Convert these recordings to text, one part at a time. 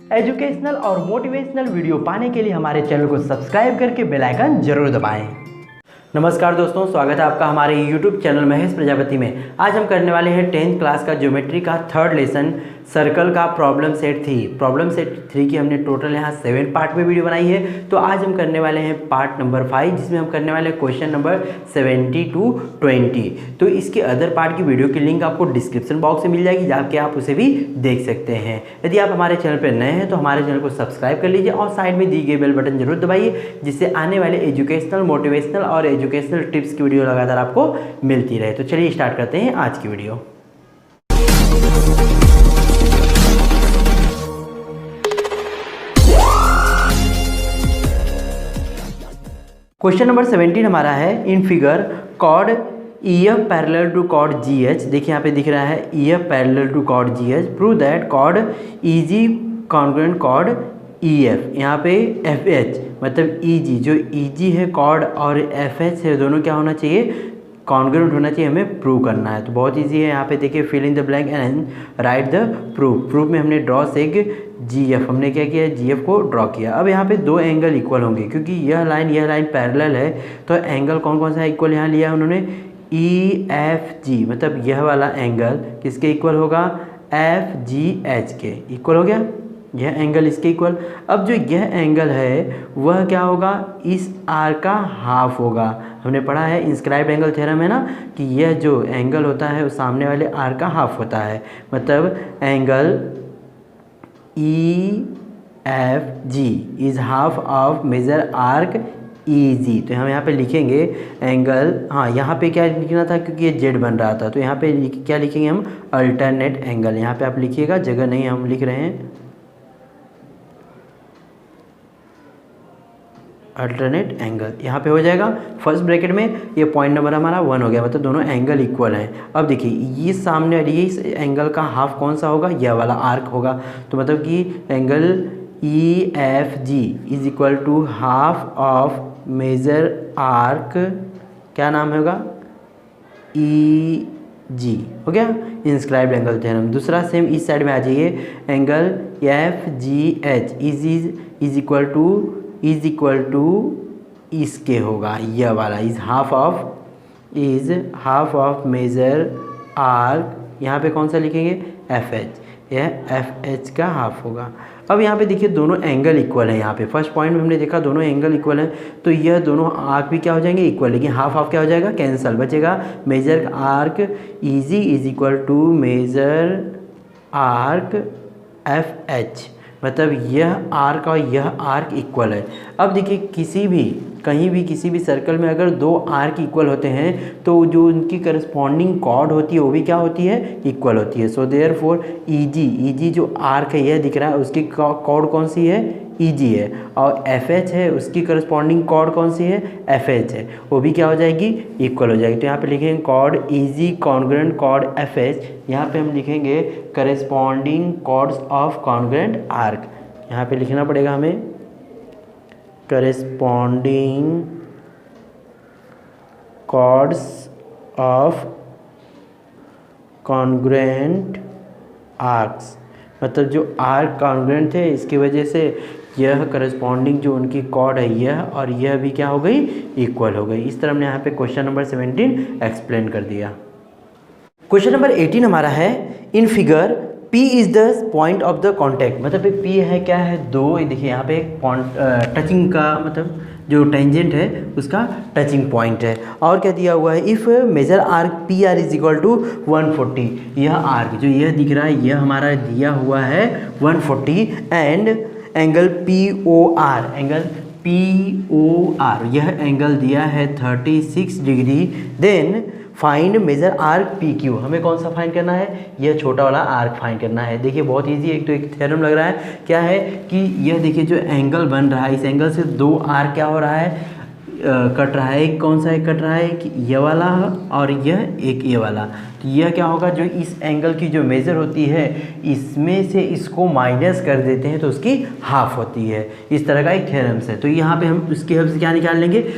Educational और motivational video पाने के लिए हमारे चैनल को सब्सक्राइब करके बेल आइकन जरूर दबाएं। नमस्कार दोस्तों, स्वागत है आपका हमारे YouTube चैनल महेश प्रजापति में। आज हम करने वाले हैं 10th क्लास का ज्योमेट्री का थर्ड लेसन सर्कल का प्रॉब्लम सेट 3। प्रॉब्लम सेट 3 की हमने टोटल यहाँ 7 पार्ट में वीडियो बनाई है। तो आज हम करने वाले हैं पार्ट नंबर 5, जिसमें हम करने वाले हैं क्वेश्चन नंबर 70 to 20। तो इसके अदर पार्ट की वीडियो की लिंक आपको डिस्क्रिप्शन बॉक्स में मिल जाएगी, जाके आप उसे भी देख सकते हैं। यदि आप हमारे चैनल पर नए हैं तो हमारे चैनल को सब्सक्राइब कर लीजिए और साइड में दी गई बेल बटन जरूर दबाइए, जिससे आने वाले एजुकेशनल, मोटिवेशनल और एजुकेशनल टिप्स की वीडियो लगातार आपको मिलती रहे। तो चलिए स्टार्ट करते हैं आज की वीडियो। क्वेश्चन नंबर 17 हमारा है, in figure chord EF parallel to chord GH। देखिए यहाँ पे दिख रहा है EF parallel to chord GH, prove that chord EG congruent chord EF। यहाँ पे FH मतलब EG, जो EG है कॉर्ड और FH है, दोनों क्या होना चाहिए, कॉन्ग्रुएंट होना चाहिए, हमें प्रूव करना है। तो बहुत इजी है। यहाँ पे देखिए fill in the blank and write the proof. Proof में हमने ड्रॉ सेग GF, हमने क्या किया, GF को ड्रॉ किया। अब यहाँ पे दो एंगल इक्वल होंगे, क्योंकि यह लाइन पैरेलल है, तो एंगल कौन कौन सा इक्वल यहाँ लिया उन्होंने, EFG मतलब यह वाला एंगल किसके इक्वल होगा, FGH के इक्वल हो गया, यह एंगल इसके इक्वल। अब जो यह एंगल है वह क्या होगा, इस आर का हाफ होगा। हमने पढ़ा है इंस्क्राइब्ड एंगल थ्योरम है ना, कि यह जो एंगल होता है वो सामने वाले आर का हाफ होता है। मतलब angle EFG is half of major arc EG। तो हम यहाँ पे लिखेंगे एंगल, हाँ यहाँ पे क्या लिखना था, क्योंकि ये जेड बन रहा था, तो यहाँ पे क्या लिखेंगे हम, अल्टरनेट एंगल। यहाँ पे आप लिखिएगा, जगह नहीं हम लिख रहे हैं, अल्टरनेट एंगल यहाँ पे हो जाएगा। फर्स्ट ब्रैकेट में ये पॉइंट नंबर हमारा 1 हो गया, मतलब दोनों एंगल इक्वल हैं। अब देखिए ये सामने वाली, ये इस एंगल का हाफ कौन सा होगा, यह वाला आर्क होगा। तो मतलब कि angle EFG is equal to half of major arc, क्या नाम होगा, EG हो गया, इंस्क्राइब्ड एंगल थ्योरम। दूसरा सेम इस साइड में आ जाइए, angle FGH is equal to इसके होगा, यह वाला is half of major arc, यहाँ पे कौन सा लिखेंगे, FH, यह FH का हाफ होगा। अब यहाँ पे देखिए दोनों एंगल इक्वल है। यहाँ पे फर्स्ट पॉइंट में हमने देखा दोनों एंगल इक्वल है, तो यह दोनों आर्क भी क्या हो जाएंगे, इक्वल। लेकिन हाफ क्या हो जाएगा, कैंसल, बचेगा major arc EG is equal to major arc FH। मतलब यह आर्क और यह आर्क इक्वल है। अब देखिए कहीं भी किसी भी सर्कल में अगर दो आर्क इक्वल होते हैं तो जो उनकी करस्पॉन्डिंग कॉर्ड होती है वो भी क्या होती है, इक्वल होती है। सो देयरफॉर EG जो आर्क है यह दिख रहा है, उसकी कॉर्ड कौन सी है, EG है, और FH है उसकी करस्पॉन्डिंग कॉर्ड कौन सी है, FH है, वो भी क्या हो जाएगी, इक्वल हो जाएगी। तो यहाँ पे लिखेंगे chord EG congruent chord FH, यहाँ पे हम लिखेंगे corresponding chords of congruent arc. यहाँ पे लिखना पड़ेगा हमें corresponding chords of congruent arcs. मतलब जो आर्क कॉन्ग्रुएंट थे, इसकी वजह से यह करस्पॉन्डिंग जो उनकी कॉर्ड है यह और यह भी क्या हो गई, इक्वल हो गई। इस तरह हमने यहाँ पे क्वेश्चन नंबर 17 एक्सप्लेन कर दिया। क्वेश्चन नंबर 18 हमारा है, in figure P is the point of the contact. मतलब P है क्या है, दो, देखिए यहाँ पे एक टचिंग का, मतलब जो टेंजेंट है उसका टचिंग पॉइंट है। और क्या दिया हुआ है, if major arc PR is equal to 140। यह आर्क जो यह दिख रहा है यह हमारा दिया हुआ है 140, एंड एंगल POR यह एंगल दिया है 36 degree. Then find major arc PQ। हमें कौन सा फाइंड करना है, यह छोटा वाला आर्क फाइंड करना है। देखिए बहुत इजी है, एक थ्योरम लग रहा है, क्या है कि यह देखिए जो एंगल बन रहा है, इस एंगल से दो आर्क क्या हो रहा है, कट रहा है। एक कौन सा एक कट रहा है, कि ये वाला और यह एक ये वाला। तो यह क्या होगा, जो इस एंगल की जो मेजर होती है इसमें से इसको माइनस कर देते हैं तो उसकी हाफ होती है। इस तरह का एक थ्योरम है। तो यहाँ पे हम उसकी हेल्प से क्या निकाल लेंगे,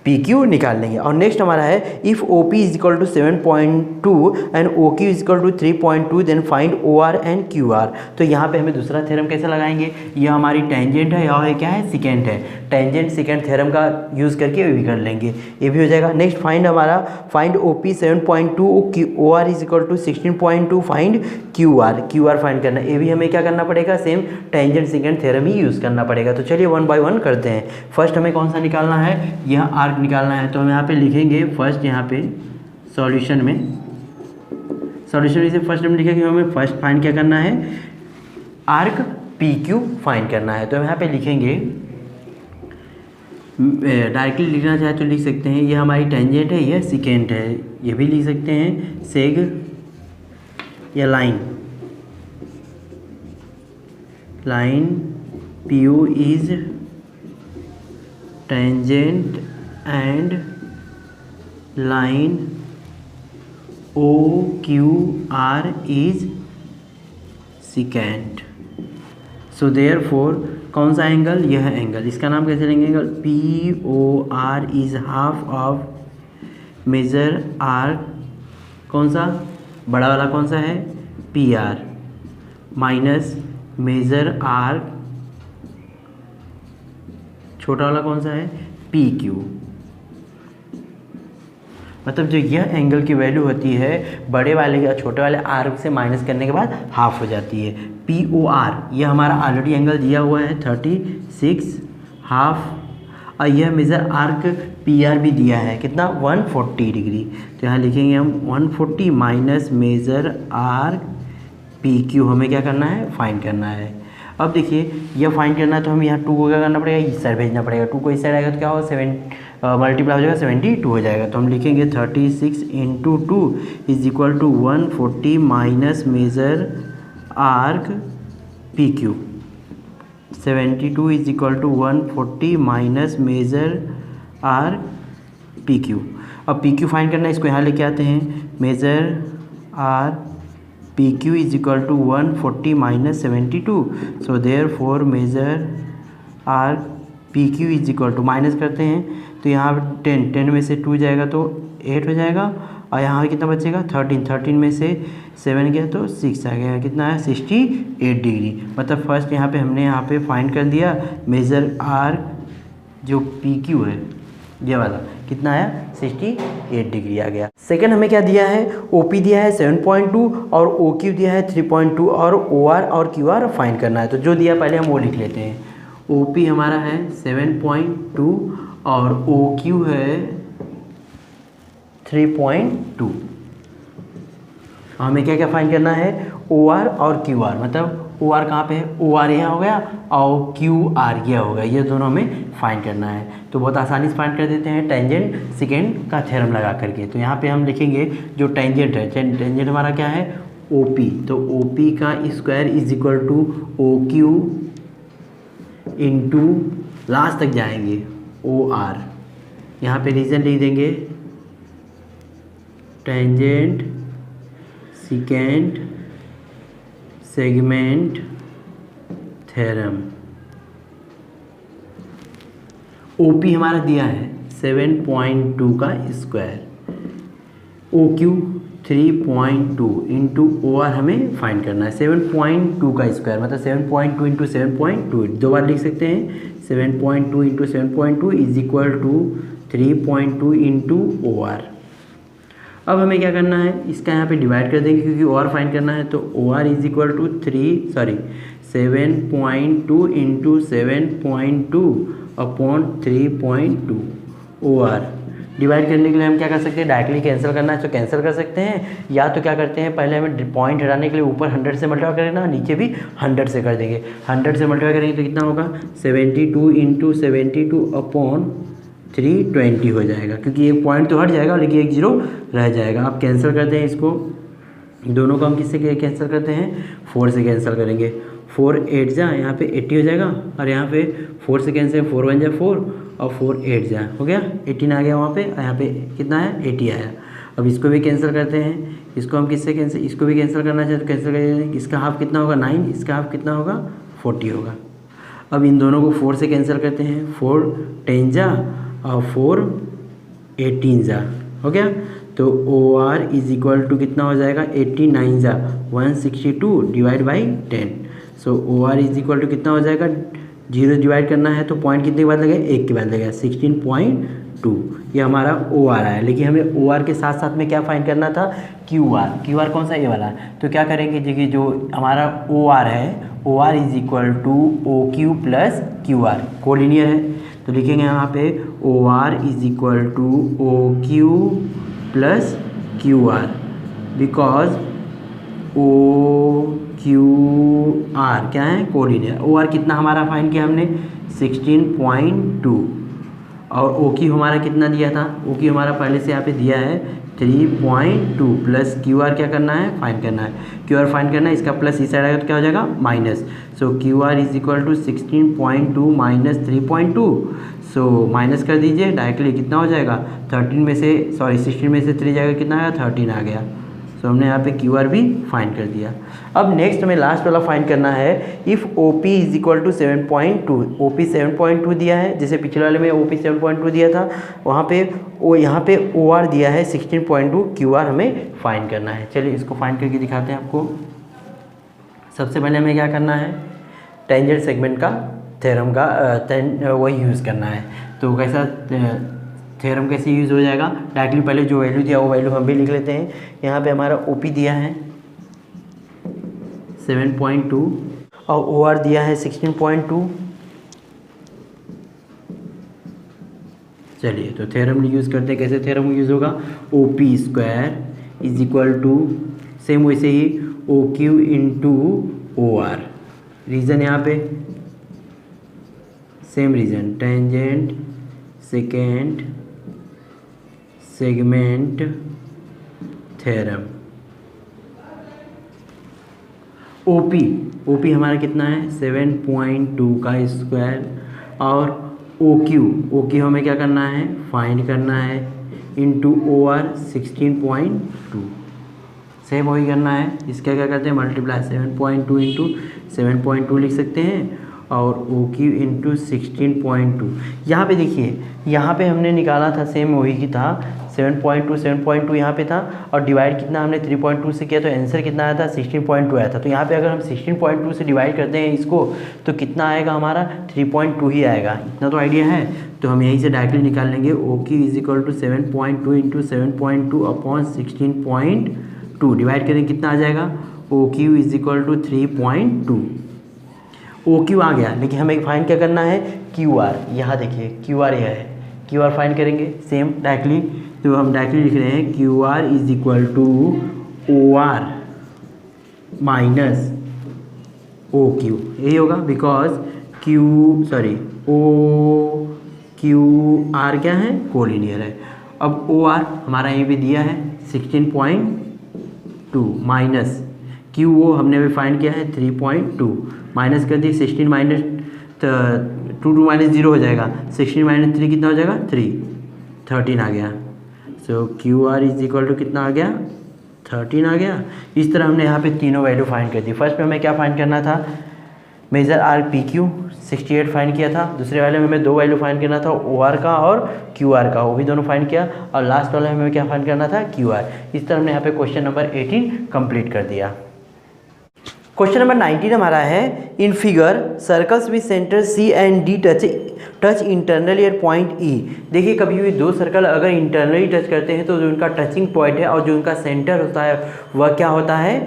पी क्यू निकाल लेंगे। और नेक्स्ट हमारा है if O P is equal to 7.2 and O Q is equal to 3.2 then find O R and Q R. तो यहाँ पे हमें दूसरा थ्योरम कैसे लगाएंगे, ये हमारी टेंजेंट है और क्या है, सेकेंड है। टेंजेंट सेकेंड थ्योरम का यूज़ करके ये भी कर लेंगे, ये भी हो जाएगा। नेक्स्ट फाइंड हमारा find O P 7.2 O R is equal to 16.2 find Q R find करना है। ये भी हमें क्या करना पड़ेगा, सेम टेंजेंट सेकेंड थ्योरम ही यूज़ करना पड़ेगा। तो चलिए 1 बाय 1 करते हैं। फर्स्ट हमें कौन सा निकालना है, यह आर्क निकालना है। तो हम यहाँ पे लिखेंगे फर्स्ट, यहाँ पे सॉल्यूशन में से फर्स्ट हम लिखेंगे, हमें फर्स्ट फाइंड क्या करना है, आर्क पी क्यू फाइंड करना है। तो हम यहाँ पे लिखेंगे, डायरेक्टली लिखना चाहे तो लिख सकते हैं, ये हमारी टेंजेंट है, यह सेकेंड है, ये भी लिख सकते हैं सेग या line P U is tangent and line O Q R is secant. So therefore कौन सा एंगल, यह एंगल, इसका नाम कैसे लेंगे, angle P O R is half of major arc, कौन सा बड़ा वाला कौन सा है, P R, minus major arc छोटा वाला कौन सा है, पी क्यू। मतलब जो यह एंगल की वैल्यू होती है बड़े वाले या छोटे वाले आर्क से माइनस करने के बाद हाफ हो जाती है। पी ओ आर यह हमारा ऑलरेडी एंगल दिया हुआ है 36 हाफ, और यह मेजर आर्क पी आर भी दिया है कितना, 140 डिग्री। तो यहाँ लिखेंगे हम 140 minus major arc P Q, हमें क्या करना है, फाइंड करना है। अब देखिए यह फाइंड करना है तो हमें यहाँ 2 को क्या करना पड़ेगा, इस साइड भेजना पड़ेगा। 2 को इस साइड आएगा तो क्या होगा, 7 मल्टीप्लाई हो जाएगा, 72 हो जाएगा। तो हम लिखेंगे 36 into 2 is equal to 140 minus major arc P Q. 72 is equal to 140 minus major arc P Q. अब पी क्यू फाइंड करना है, इसको यहाँ लेके आते हैं, major arc P Q is equal to 140 minus 72। So therefore major arc P Q is equal to, minus करते हैं तो यहाँ 10 में से 2 जाएगा तो 8 हो जाएगा, और यहाँ कितना बचेगा 13 में से 7 गया तो 6 आ गया, कितना है 68 डिग्री। मतलब फर्स्ट यहाँ पे हमने यहाँ पे फाइंड कर दिया मेजर आर जो पी क्यू है ये वाला, कितना आया 68 डिग्री आ गया। सेकंड हमें क्या दिया है, ओ पी दिया है 7.2 और ओ क्यू दिया है 3.2 और ओ आर और क्यू आर फाइंड करना है। तो जो दिया पहले हम वो लिख लेते हैं। ओ पी हमारा है 7.2 और ओ क्यू है 3.2। हमें क्या क्या फाइंड करना है, ओ आर और क्यू आर। मतलब ओ आर कहाँ पे है, ओ आर यहाँ हो गया और क्यू आर यह हो गया, ये दोनों हमें फाइंड करना है। तो बहुत आसानी से फाइंड कर देते हैं टेंजेंट सेकेंड का थ्योरम लगा करके। तो यहाँ पे हम लिखेंगे जो टेंजेंट है, टेंजेंट हमारा क्या है, ओ पी। तो ओ पी का square is equal to O Q into last तक जाएंगे ओ आर। यहाँ पे रीजन लिख देंगे tangent secant segment theorem. O P हमारा दिया है 7.2 का square, O Q 3.2 into O R हमें फाइंड करना है 7.2 का स्क्वायर, मतलब 7.2 इंटू 7.2 दो बार लिख सकते हैं। 7.2 into 7.2 is equal to 3.2 into O R. अब हमें क्या करना है, इसका यहाँ पे डिवाइड कर देंगे क्योंकि ओ आर फाइंड करना है। तो O R is equal to 7.2 into 7.2 upon 3.2 O R. Divide करने के लिए हम क्या कर सकते हैं, डायरेक्टली कैंसिल करना है तो कैंसिल कर सकते हैं, या तो क्या करते हैं पहले हमें पॉइंट हटाने के लिए ऊपर 100 से मल्टीप्लाई करेंगे, नीचे भी 100 से कर देंगे। 100 से मल्टीप्लाई करेंगे तो कितना होगा 72 इंटू 72 अपॉन 320 हो जाएगा, क्योंकि एक पॉइंट तो हट जाएगा लेकिन एक जीरो रह जाएगा। आप कैंसिल करते हैं इसको, दोनों को हम किससे कैंसिल करते हैं, 4 से कैंसिल करेंगे। 4 8 जा, यहाँ पे 80 हो जाएगा, और यहाँ पे 4 से कैंसिल 4 1 जा 4 और 4 8 जा हो गया 18 आ गया वहाँ पे, और यहाँ पे कितना है 80 आया। अब इसको भी कैंसिल करते हैं, इसको हम किससे कैंसिल, इसको भी कैंसिल करना चाहे तो कैंसिल करेंगे। इसका हाफ कितना होगा 9, इसका हाफ कितना होगा 40 होगा। अब इन दोनों को 4 से कैंसिल करते हैं, 4 10 जा और 4 18 जा हो गया। तो O R is equal to कितना हो जाएगा 89 जा 162 divide by 10। So O R is equal to कितना हो जाएगा, 0 डिवाइड करना है तो पॉइंट कितने के बाद लगेगा, 1 के बाद लगेगा 16.2। ये हमारा ओ आर आया। लेकिन हमें ओ आर के साथ साथ में क्या फाइंड करना था, क्यू आर। क्यू आर कौन सा, ये वाला। तो क्या करेंगे, देखिए जो हमारा ओ आर है, O R is equal to O Q plus Q R, collinear है। तो लिखेंगे यहाँ पे O R is equal to O Q plus Q R, because O Q R क्या है, कोलिनियर। ओ आर कितना हमारा फाइंड किया हमने 16.2, और ओ क्यू हमारा कितना दिया था, ओ क्यू हमारा पहले से यहाँ पे दिया है 3.2 प्लस क्यू आर क्या करना है, फाइंड करना है। क्यू आर फाइंड करना है, इसका प्लस इस साइड आएगा तो क्या हो जाएगा, minus. So Q R is equal to 16.2 minus 3.2। So minus कर दीजिए डायरेक्टली, कितना हो जाएगा 13 में से, सॉरी 16 में से 3 जाएगा, कितना आया 13 आ गया। सो हमने यहाँ पे क्यू आर भी फाइंड कर दिया। अब नेक्स्ट हमें लास्ट वाला फाइंड करना है, if O P is equal to 7.2। O P 7.2 दिया है, जैसे पिछले वाले में ओ पी 7.2 दिया था, वहाँ पे यहाँ पे ओ आर दिया है 16.2, क्यू आर हमें फाइंड करना है। चलिए इसको फाइंड करके दिखाते हैं आपको। सबसे पहले हमें क्या करना है, टेंजेंट सेगमेंट का थ्योरम का वही यूज़ करना है। तो कैसा थ्योरम कैसे यूज़ हो जाएगा, डायरेक्टली पहले जो वैल्यू दिया वो वैल्यू हम भी लिख लेते हैं। यहाँ पे हमारा ओ पी दिया है 7.2 और ओ आर दिया है 16.2। चलिए तो थ्योरम यूज़ करते हैं। कैसे थ्योरम यूज़ होगा, O P square is equal to, same वैसे ही O Q into O R. Reason यहाँ पे same reason, tangent secant segment theorem. OP हमारा कितना है 7.2 का स्क्वायर, और ओ क्यू हमें क्या करना है, फाइंड करना है, इंटू ओ आर 16.2। सेम वही करना है, इसका क्या करते हैं मल्टीप्लाई, 7.2 इंटू 7.2 लिख सकते हैं, और ओ क्यू इंटू 16.2। यहाँ पे देखिए, यहाँ पे हमने निकाला था सेम वही की था 7.2 यहाँ पे था, और डिवाइड कितना हमने 3.2 से किया, तो आंसर कितना आया था 16.2 आया था। तो यहाँ पे अगर हम 16.2 से डिवाइड करते हैं इसको, तो कितना आएगा हमारा 3.2 ही आएगा। इतना तो आइडिया है, तो हम यहीं से डायरेक्टली निकाल लेंगे। O Q is equal to 7.2 into 7.2 upon 16.2 divide करेंगे, कितना आ जाएगा, O Q is equal to 3.2। O Q आ गया, लेकिन हमें फाइंड क्या करना है, क्यू आर। यहाँ देखिए क्यू आर यह है, क्यू आर फाइंड करेंगे सेम डायरेक्टली। तो हम डायरेक्टली लिख रहे हैं Q R is equal to O R minus O Q, यही होगा, बिकॉज ओ क्यू आर क्या है, कोलिनियर है। अब ओ आर हमारा यहीं पे दिया है 16.2 माइनस क्यू ओ हमने भी फाइंड किया है 3.2, माइनस कर दी 16 माइनस 2 माइनस 0 हो जाएगा, 16 माइनस 3 कितना हो जाएगा 13 आ गया। So Q R is equal to कितना आ गया 13 आ गया। इस तरह हमने यहाँ पे तीनों वैल्यू फाइंड कर दी। फर्स्ट में हमें क्या फाइंड करना था, major arc P Q 68 find किया था। दूसरे वाले में हमें 2 वैल्यू फाइंड करना था, ओ आर का और क्यू आर का, वो भी दोनों फाइंड किया। और लास्ट वाले में हमें क्या फाइंड करना था, क्यू आर। इस तरह हमने यहाँ पे क्वेश्चन नंबर 18 कंप्लीट कर दिया। क्वेश्चन नंबर 19 हमारा है, in figure circles with centre C and D touch internally at point E. देखिए कभी भी 2 सर्कल अगर इंटरनली टच करते हैं तो जो उनका टचिंग पॉइंट है और जो उनका सेंटर होता है वह क्या होता है,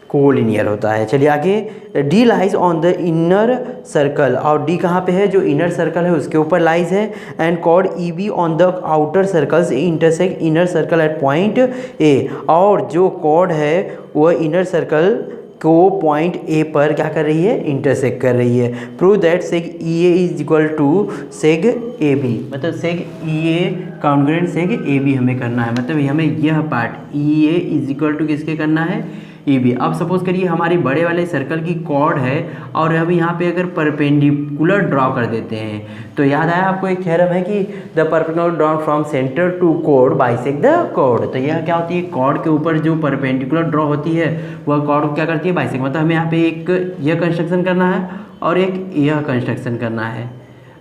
कोलिनियर होता है। चलिए आगे, D lies on the inner circle, और डी कहाँ पे है, जो इनर सर्कल है उसके ऊपर लाइज है। And chord E B on the outer circles intersect inner circle at point A, और जो कॉर्ड है वह इनर सर्कल को पॉइंट ए पर क्या कर रही है, इंटरसेक्ट कर रही है। Prove that seg E A is equal to seg A B, मतलब seg E A congruent सेग A B हमें करना है। मतलब हमें यह part E A is equal to किसके करना है, ए बी। अब सपोज करिए हमारी बड़े वाले सर्कल की कॉर्ड है और हम यहाँ पे अगर परपेंडिकुलर ड्रॉ कर देते हैं, तो याद आया आपको एक थ्योरम है कि the perpendicular draw from centre to chord bisect the chord. तो यह क्या होती है, कॉर्ड के ऊपर जो परपेंडिकुलर ड्रॉ होती है वह कॉर्ड को क्या करती है, बाइसेक्ट। मतलब हमें यहाँ पे एक यह कंस्ट्रक्शन करना है और एक यह कंस्ट्रक्शन करना है।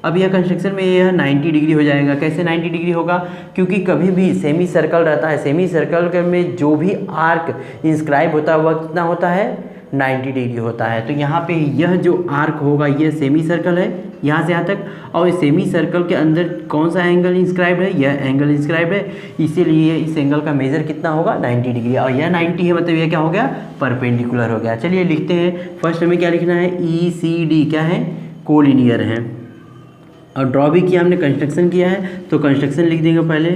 अब यह कंस्ट्रक्शन में यह 90 डिग्री हो जाएगा। कैसे 90 डिग्री होगा? क्योंकि कभी भी सेमी सर्कल रहता है, सेमी सर्कल में जो भी आर्क इंस्क्राइब होता है वह कितना होता है? 90 डिग्री होता है। तो यहाँ पे यह जो आर्क होगा यह सेमी सर्कल है यहाँ से यहाँ तक, और सेमी सर्कल के अंदर कौन सा एंगल इंस्क्राइब्ड है? यह एंगल इंस्क्राइब्ड है, इसीलिए इस एंगल का मेजर कितना होगा? 90 डिग्री। और यह 90 है मतलब यह क्या हो गया? परपेंडिकुलर हो गया। चलिए लिखते हैं। फर्स्ट हमें क्या लिखना है? ECD क्या है? कोलिनियर है। और ड्रॉ भी किया हमने, कंस्ट्रक्शन किया है तो कंस्ट्रक्शन लिख देंगे पहले।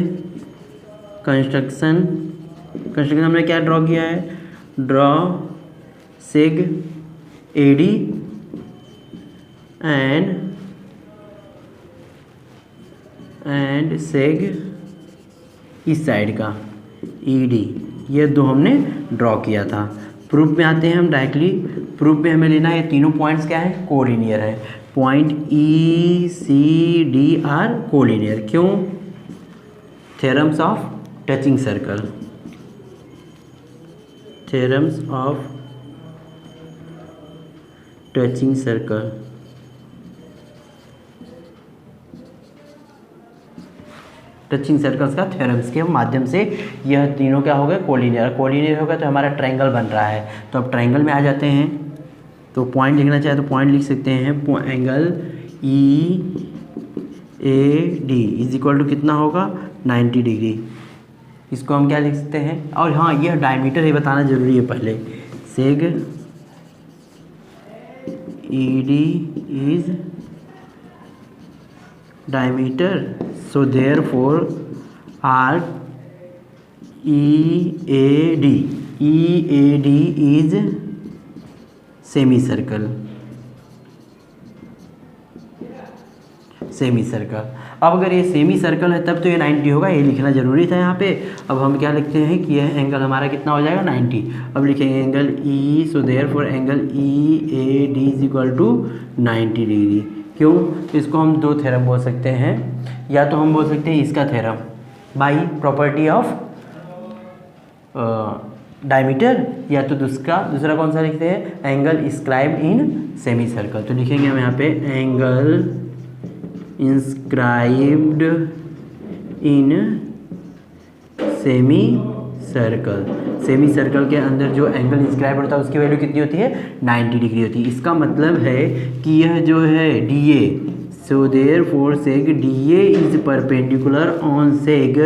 कंस्ट्रक्शन हमने क्या ड्रॉ किया है? ड्रॉ सेग AD एंड सेग इस साइड का ED, ये दो हमने ड्रॉ किया था। प्रूफ में आते हैं हम डायरेक्टली। प्रूफ में हमें लेना है ये तीनों पॉइंट्स क्या है? कोलिनियर है। Point ECD are collinear. क्यों? Theorems of touching circle, theorems of touching circle. Touching circles का थ्योरम्स के माध्यम से यह तीनों क्या हो गए? कोलिनियर। कोलिनियर होगा तो हमारा ट्रायंगल बन रहा है। तो अब ट्रायंगल में आ जाते हैं। तो पॉइंट लिखना चाहे तो पॉइंट लिख सकते हैं। Angle EAD is equal to कितना होगा? 90 डिग्री। इसको हम क्या लिख सकते हैं? और हाँ, यह डायमीटर है बताना जरूरी है पहले। सेग ED is diameter, so therefore arc EAD is semicircle। अब अगर ये सेमी सर्कल है तब तो ये 90 होगा, ये लिखना जरूरी था यहाँ पे। अब हम क्या लिखते हैं कि यह एंगल हमारा कितना हो जाएगा? 90। अब लिखेंगे angle E, so therefore angle EAD is equal to 90 degree. क्यों? इसको हम दो थ्योरम बोल सकते हैं। या तो हम बोल सकते हैं इसका theorem by property of diameter, या तो दूसरा कौन सा लिखते हैं? Angle inscribed in semi circle. तो लिखेंगे हम यहाँ पे angle inscribed in semi circle. Semi circle के अंदर जो एंगल इंस्क्राइब होता है उसकी वैल्यू कितनी होती है? 90 डिग्री होती है। इसका मतलब है कि यह जो है DA, so therefore सेग DA is perpendicular on सेग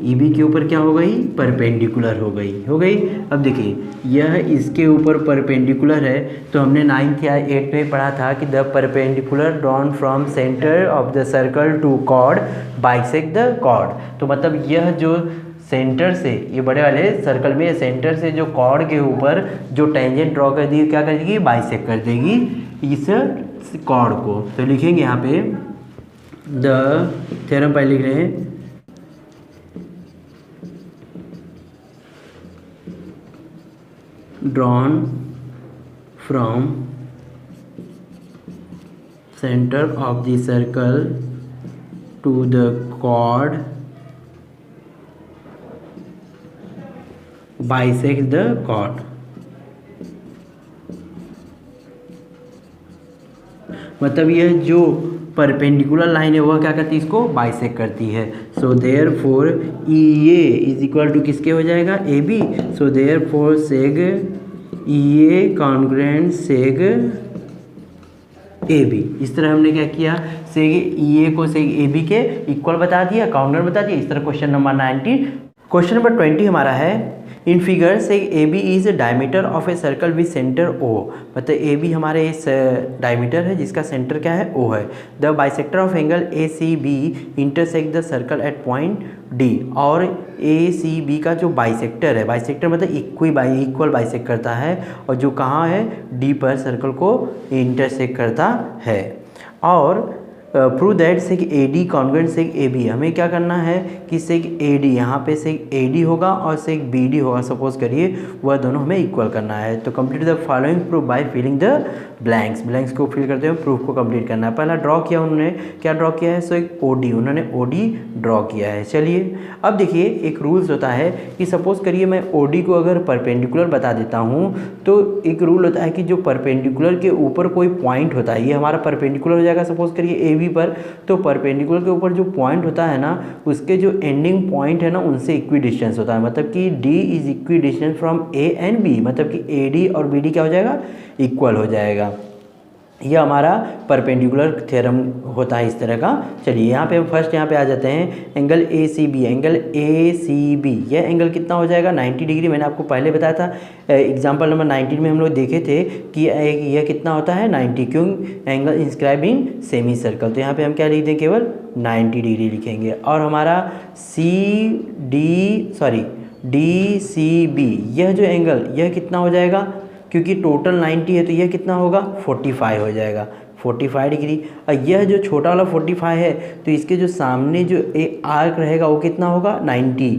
EB के ऊपर क्या हो गई? परपेंडिकुलर हो गई। अब देखिए यह इसके ऊपर परपेंडिकुलर है, तो हमने 9th या 8th में पढ़ा था कि the perpendicular drawn from centre of the circle to chord bisect the chord. तो मतलब यह जो सेंटर से, ये बड़े वाले सर्कल में सेंटर से जो कॉर्ड के ऊपर जो टेंजेंट ड्रॉ कर दी, क्या कर देगी? बाइसेक्ट कर देगी इस कॉर्ड को। तो लिखेंगे यहाँ पे द थ्योरम पहले लिख रहे हैं। drawn from center of the circle to the chord bisect the chord। मतलब यह जो परपेंडिकुलर लाइन है वह क्या करती है? इसको बाइसेक्ट करती है। So therefore EA is equal to किसके हो जाएगा? AB। So therefore seg EA congruent seg AB। इस तरह हमने क्या किया? सेग EA को सेग AB के इक्वल बता दिया, कॉन्ग्रुएंट बता दिया। इस तरह क्वेश्चन नंबर 19। क्वेश्चन नंबर 20 हमारा है इन फिगर से AB is diameter of a circle with centre O। मतलब AB हमारे इस डायमीटर है जिसका सेंटर क्या है? O है। The bisector of angle ACB intersect the circle at point D। और ACB का जो बाइसेक्टर है, बाइसेक्टर मतलब इक्वल बाइसेक्ट करता है, और जो कहाँ है? D पर सर्कल को इंटरसेक्ट करता है। और prove that seg A D congruent seg A B. हमें क्या करना है कि सेक ए डी, यहाँ पे सेक ए डी होगा और सेक बी डी होगा, सपोज करिए वह दोनों हमें इक्वल करना है। तो complete the following proof by filling the blanks को फिल करते हुए प्रूफ को कंप्लीट करना है। पहला ड्रॉ किया उन्होंने, क्या ड्रॉ किया है, सो एक ओ डी, उन्होंने ओ डी ड्रॉ किया है। चलिए अब देखिए एक रूल्स होता है कि सपोज करिए मैं ओ डी को अगर परपेंडिकुलर बता देता हूँ तो एक रूल होता है कि जो परपेंडिकुलर के ऊपर कोई पॉइंट होता है, ये हमारा परपेंडिकुलर हो जाएगा सपोज करिए ए बी पर, तो परपेंडिकुलर के ऊपर जो पॉइंट होता है ना उसके जो एंडिंग पॉइंट है ना उनसे इक्वी डिस्टेंस होता है, मतलब कि D is equidistance from A and B, मतलब कि ए डी और बी डी क्या हो जाएगा, इक्वल हो जाएगा। यह हमारा परपेंडिकुलर थ्योरम होता है इस तरह का। चलिए यहाँ पे फर्स्ट यहाँ पे आ जाते हैं angle A C B. Angle A C B यह एंगल कितना हो जाएगा, 90 डिग्री। मैंने आपको पहले बताया था एग्जांपल नंबर 19 में हम लोग देखे थे कि यह कितना होता है 90, क्यों, angle inscribe in semi circle. तो यहाँ पे हम क्या लिख दें, केवल 90 डिग्री लिखेंगे। और हमारा डी सी बी यह जो एंगल यह कितना हो जाएगा, क्योंकि टोटल 90 है तो यह कितना होगा 45 हो जाएगा, 45 डिग्री। और यह जो छोटा वाला 45 है तो इसके जो सामने जो एक आर्क रहेगा वो कितना होगा 90,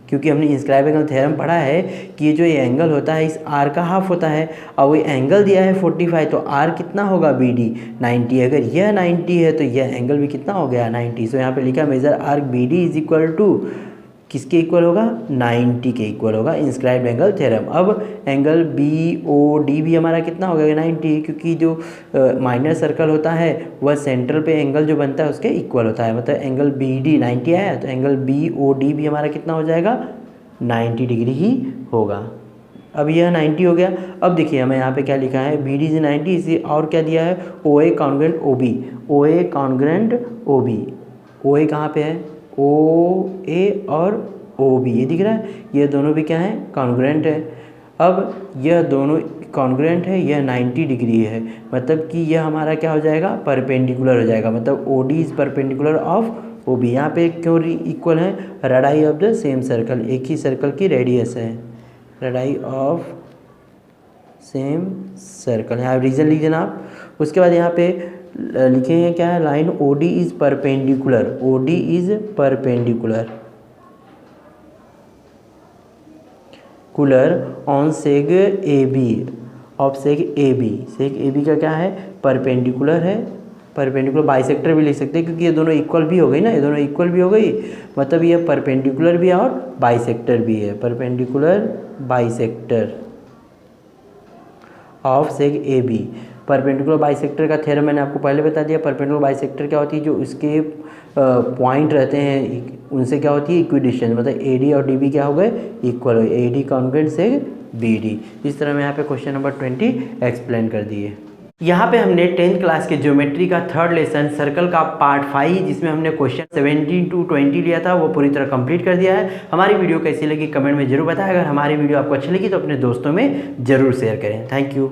क्योंकि हमने इंस्क्राइब एंगल थ्योरम पढ़ा है कि ये जो एंगल होता है इस आर का हाफ होता है और वो एंगल दिया है 45, तो आर कितना होगा बी डी 90। अगर यह 90 है तो यह एंगल भी कितना हो गया 90। सो यहाँ पे लिखा major arc B D is equal to, किसके इक्वल होगा 90 के इक्वल होगा, इंस्क्राइब्ड एंगल थ्योरम। अब एंगल बी ओ डी भी हमारा कितना होगा 90, क्योंकि जो माइनर सर्कल होता है वह सेंट्रल पे एंगल जो बनता है उसके इक्वल होता है, मतलब एंगल बी डी 90 आया तो एंगल बी ओ डी भी हमारा कितना हो जाएगा 90 डिग्री ही होगा। अब यह 90 हो गया। अब देखिए हमें यहाँ पे क्या लिखा है, बी डी इज 90, इसे और क्या दिया है ओ ए कॉन्ग्रुएंट ओ बी, ओ ए कॉन्ग्रुएंट ओ बी, ओ ए कहाँ पे है, ओ ए और ओ बी, ये दिख रहा है, ये दोनों भी क्या है कॉन्ग्रुएंट है। अब यह दोनों कॉन्ग्रुएंट है, यह 90 डिग्री है, मतलब कि यह हमारा क्या हो जाएगा परपेंडिकुलर हो जाएगा, मतलब O D is perpendicular of O B. यहाँ पे क्यों इक्वल है, radius of the same circle, एक ही सर्कल की रेडियस है, रेडियस ऑफ सेम सर्कल, यहाँ रीजन लिख देना आप। उसके बाद यहाँ पे लिखेंगे क्या है, line O D is perpendicular, O D is perpendicular on seg A B, of seg A B. Seg A B का क्या है परपेंडिकुलर है, परपेंडिकुलर बाइसेक्टर भी लिख सकते हैं क्योंकि ये दोनों इक्वल भी हो गई ना, ये दोनों इक्वल भी हो गई, मतलब ये परपेंडिकुलर भी है और बाइसेक्टर भी है, perpendicular bisector of seg A B. Perpendicular bisector का थ्योरम मैंने आपको पहले बता दिया। परपेंडिकुलर बाइसेक्टर क्या होती है, जो उसके पॉइंट रहते हैं उनसे क्या होती है इक्वी डिस्टेंस, मतलब ए डी और डी बी क्या हो गए इक्वल हो, ए डी कॉन्ग्रुएंट से बी डी। इस तरह मैं यहाँ पे क्वेश्चन नंबर 20 एक्सप्लेन कर दिए। यहाँ पे हमने 10th क्लास के ज्योमेट्री का थर्ड लेसन सर्कल का पार्ट 5, जिसमें हमने क्वेश्चन 17 to 20 लिया था, वो पूरी तरह कंप्लीट कर दिया है। हमारी वीडियो कैसी लगी कमेंट में जरूर बताएं। अगर हमारी वीडियो आपको अच्छी लगी तो अपने दोस्तों में ज़रूर शेयर करें। Thank you.